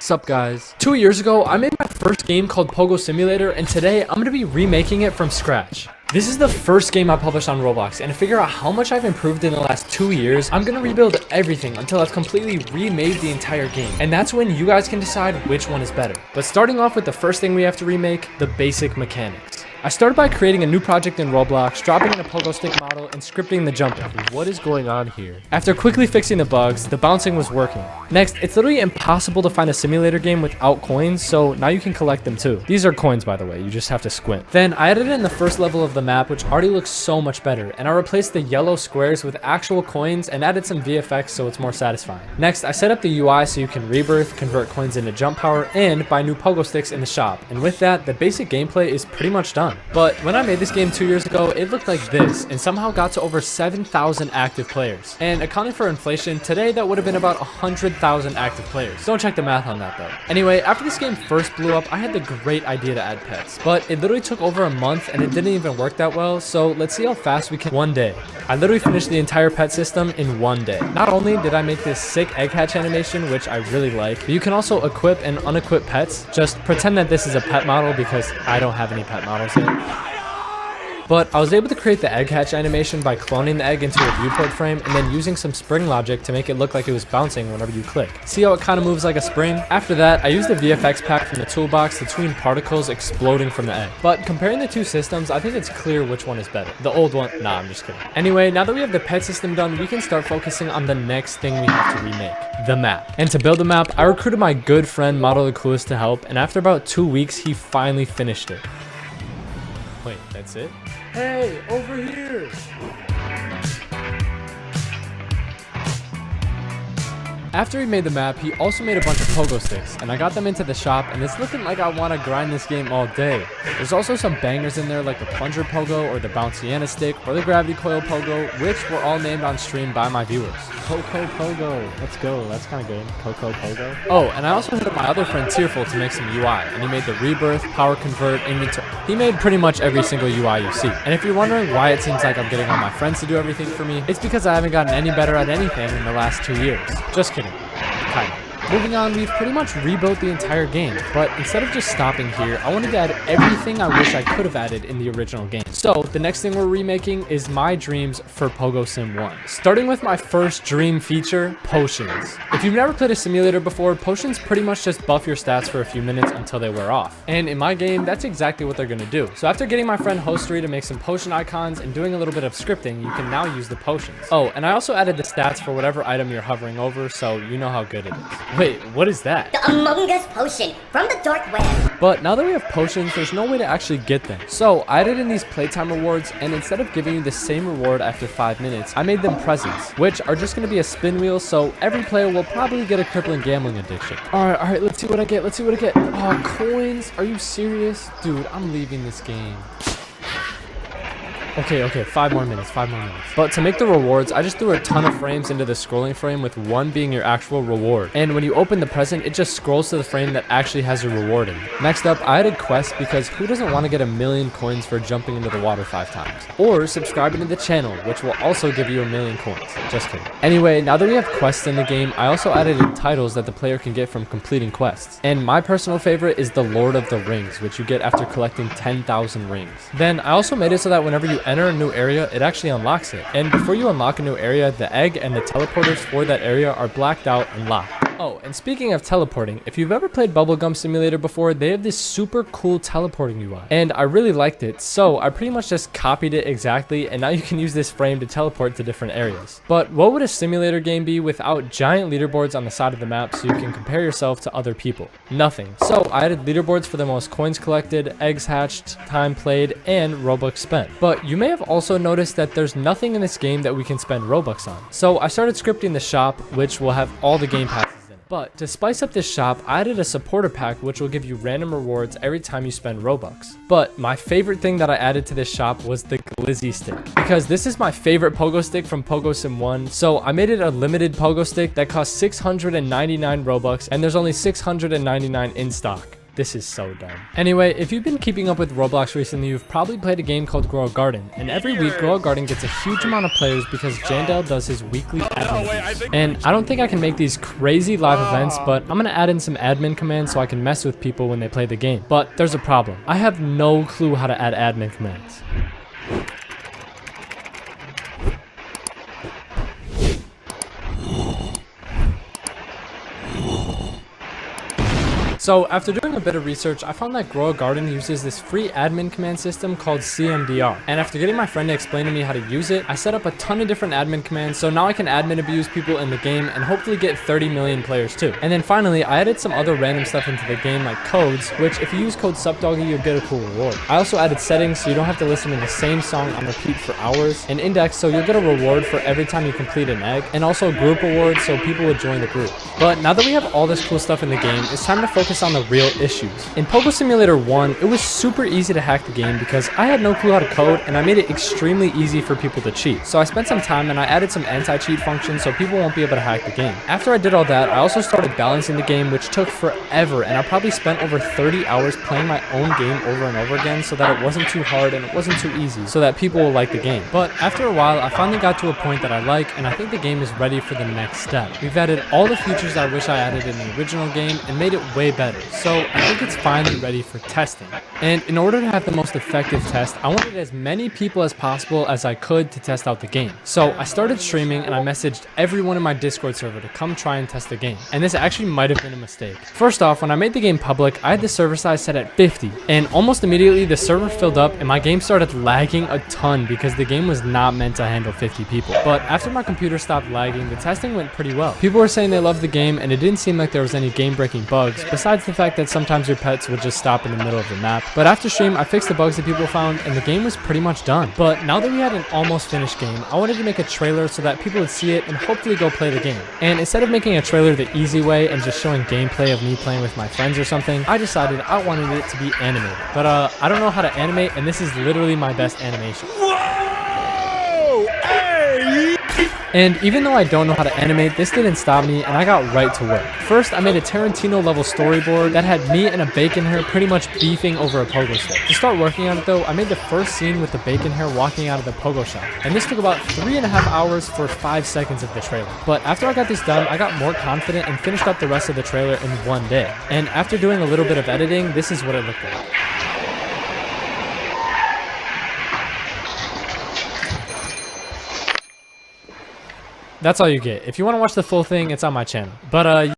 Sup guys. 2 years ago, I made my first game called Pogo Simulator, and today I'm going to be remaking it from scratch. This is the first game I published on Roblox, and to figure out how much I've improved in the last 2 years, I'm going to rebuild everything until I've completely remade the entire game. And that's when you guys can decide which one is better. But starting off with the first thing we have to remake, the basic mechanics. I started by creating a new project in Roblox, dropping in a pogo stick model, and scripting the jumping. What is going on here? After quickly fixing the bugs, the bouncing was working. Next, it's literally impossible to find a simulator game without coins, so now you can collect them too. These are coins, by the way, you just have to squint. Then I added in the first level of the map, which already looks so much better, and I replaced the yellow squares with actual coins and added some VFX so it's more satisfying. Next, I set up the UI so you can rebirth, convert coins into jump power, and buy new pogo sticks in the shop. And with that, the basic gameplay is pretty much done. But when I made this game 2 years ago, it looked like this, and somehow got to over 7,000 active players. And accounting for inflation, today that would have been about 100,000 active players. Don't check the math on that though. Anyway, after this game first blew up, I had the great idea to add pets, but it literally took over a month and it didn't even work that well, so let's see how fast we can. One day. I literally finished the entire pet system in one day. Not only did I make this sick egg hatch animation, which I really like, but you can also equip and unequip pets. Just pretend that this is a pet model because I don't have any pet models yet. But I was able to create the egg hatch animation by cloning the egg into a viewport frame and then using some spring logic to make it look like it was bouncing whenever you click. See how it kind of moves like a spring? After that, I used the VFX pack from the toolbox to tween particles exploding from the egg. But comparing the two systems, I think it's clear which one is better. The old one, nah, I'm just kidding. Anyway, now that we have the pet system done, we can start focusing on the next thing we have to remake, the map. And to build the map, I recruited my good friend Model the Coolest to help, and after about 2 weeks, he finally finished it. Wait, that's it? Hey, over here! After he made the map, he also made a bunch of pogo sticks, and I got them into the shop, and it's looking like I want to grind this game all day. There's also some bangers in there like the plunger pogo, or the bouncy stick, or the gravity coil pogo, which were all named on stream by my viewers. Coco Pogo. Let's go. That's kind of good. Coco Pogo. Oh, and I also hit up my other friend Tearful to make some UI, and he made the rebirth, power convert, inventory. He made pretty much every single UI you see. And if you're wondering why it seems like I'm getting all my friends to do everything for me, it's because I haven't gotten any better at anything in the last 2 years. Just kidding. Kind of. Moving on, we've pretty much rebuilt the entire game, but instead of just stopping here, I wanted to add everything I wish I could have added in the original game. So the next thing we're remaking is my dreams for Pogo Sim 1. Starting with my first dream feature, potions. If you've never played a simulator before, potions pretty much just buff your stats for a few minutes until they wear off. And in my game, that's exactly what they're gonna do. So after getting my friend Hostery to make some potion icons and doing a little bit of scripting, you can now use the potions. Oh, and I also added the stats for whatever item you're hovering over, so you know how good it is. Wait, what is that? The Among Us potion from the dark web. But now that we have potions, there's no way to actually get them. So I added in these playtime rewards, and instead of giving you the same reward after 5 minutes, I made them presents, which are just going to be a spin wheel, so every player will probably get a crippling gambling addiction. Alright, let's see what I get, Oh, coins? Are you serious? Dude, I'm leaving this game. Okay, 5 more minutes. But to make the rewards, I just threw a ton of frames into the scrolling frame, with one being your actual reward. And when you open the present, it just scrolls to the frame that actually has your reward in. Next up, I added quests because who doesn't want to get 1,000,000 coins for jumping into the water 5 times? Or subscribing to the channel, which will also give you 1,000,000 coins. Just kidding. Anyway, now that we have quests in the game, I also added in titles that the player can get from completing quests. And my personal favorite is the Lord of the Rings, which you get after collecting 10,000 rings. Then I also made it so that whenever you enter a new area, it actually unlocks it. And before you unlock a new area, the egg and the teleporters for that area are blacked out and locked. Oh, and speaking of teleporting, if you've ever played Bubblegum Simulator before, they have this super cool teleporting UI. And I really liked it, so I pretty much just copied it exactly, and now you can use this frame to teleport to different areas. But what would a simulator game be without giant leaderboards on the side of the map so you can compare yourself to other people? Nothing. So I added leaderboards for the most coins collected, eggs hatched, time played, and Robux spent. But you may have also noticed that there's nothing in this game that we can spend Robux on. So I started scripting the shop, which will have all the game passes. But to spice up this shop, I added a supporter pack which will give you random rewards every time you spend Robux. But my favorite thing that I added to this shop was the Glizzy stick, because this is my favorite pogo stick from Pogo Sim 1. So I made it a limited pogo stick that costs 699 Robux, and there's only 699 in stock. This is so dumb. Anyway, if you've been keeping up with Roblox recently, you've probably played a game called Grow a Garden. And every week, Grow a Garden gets a huge amount of players because Jandel does his weekly admin. And I don't think I can make these crazy live events, but I'm gonna add in some admin commands so I can mess with people when they play the game. But there's a problem. I have no clue how to add admin commands. So after doing a bit of research, I found that Grow a Garden uses this free admin command system called CMDR. And after getting my friend to explain to me how to use it, I set up a ton of different admin commands, so now I can admin abuse people in the game and hopefully get 30 million players too. And then finally, I added some other random stuff into the game like codes, which if you use code SUPDOGGY, you'll get a cool reward. I also added settings so you don't have to listen to the same song on repeat for hours, an index so you'll get a reward for every time you complete an egg, and also a group reward so people will join the group. But now that we have all this cool stuff in the game, it's time to focus on the real issues. In Pogo Simulator 1, it was super easy to hack the game because I had no clue how to code and I made it extremely easy for people to cheat. So I spent some time and I added some anti-cheat functions so people won't be able to hack the game. After I did all that, I also started balancing the game, which took forever, and I probably spent over 30 hours playing my own game over and over again so that it wasn't too hard and it wasn't too easy, so that people will like the game. But after a while, I finally got to a point that I like, and I think the game is ready for the next step. We've added all the features I wish I added in the original game and made it way better. So I think it's finally ready for testing. And in order to have the most effective test, I wanted as many people as possible as I could to test out the game. So I started streaming and I messaged everyone in my Discord server to come try and test the game. And this actually might have been a mistake. First off, when I made the game public, I had the server size set at 50. And almost immediately the server filled up and my game started lagging a ton because the game was not meant to handle 50 people. But after my computer stopped lagging, the testing went pretty well. People were saying they loved the game and it didn't seem like there was any game-breaking bugs, besides the fact that sometimes your pets would just stop in the middle of the map. But after stream, I fixed the bugs that people found and the game was pretty much done. But now that we had an almost finished game, I wanted to make a trailer so that people would see it and hopefully go play the game. And instead of making a trailer the easy way and just showing gameplay of me playing with my friends or something, I decided I wanted it to be animated. But I don't know how to animate, and this is literally my best animation. And even though I don't know how to animate, this didn't stop me and I got right to work. First, I made a Tarantino level storyboard that had me and a bacon hair pretty much beefing over a pogo stick. To start working on it though, I made the first scene with the bacon hair walking out of the pogo shop. And this took about 3.5 hours for 5 seconds of the trailer. But after I got this done, I got more confident and finished up the rest of the trailer in one day. And after doing a little bit of editing, this is what it looked like. That's all you get. If you want to watch the full thing, it's on my channel. But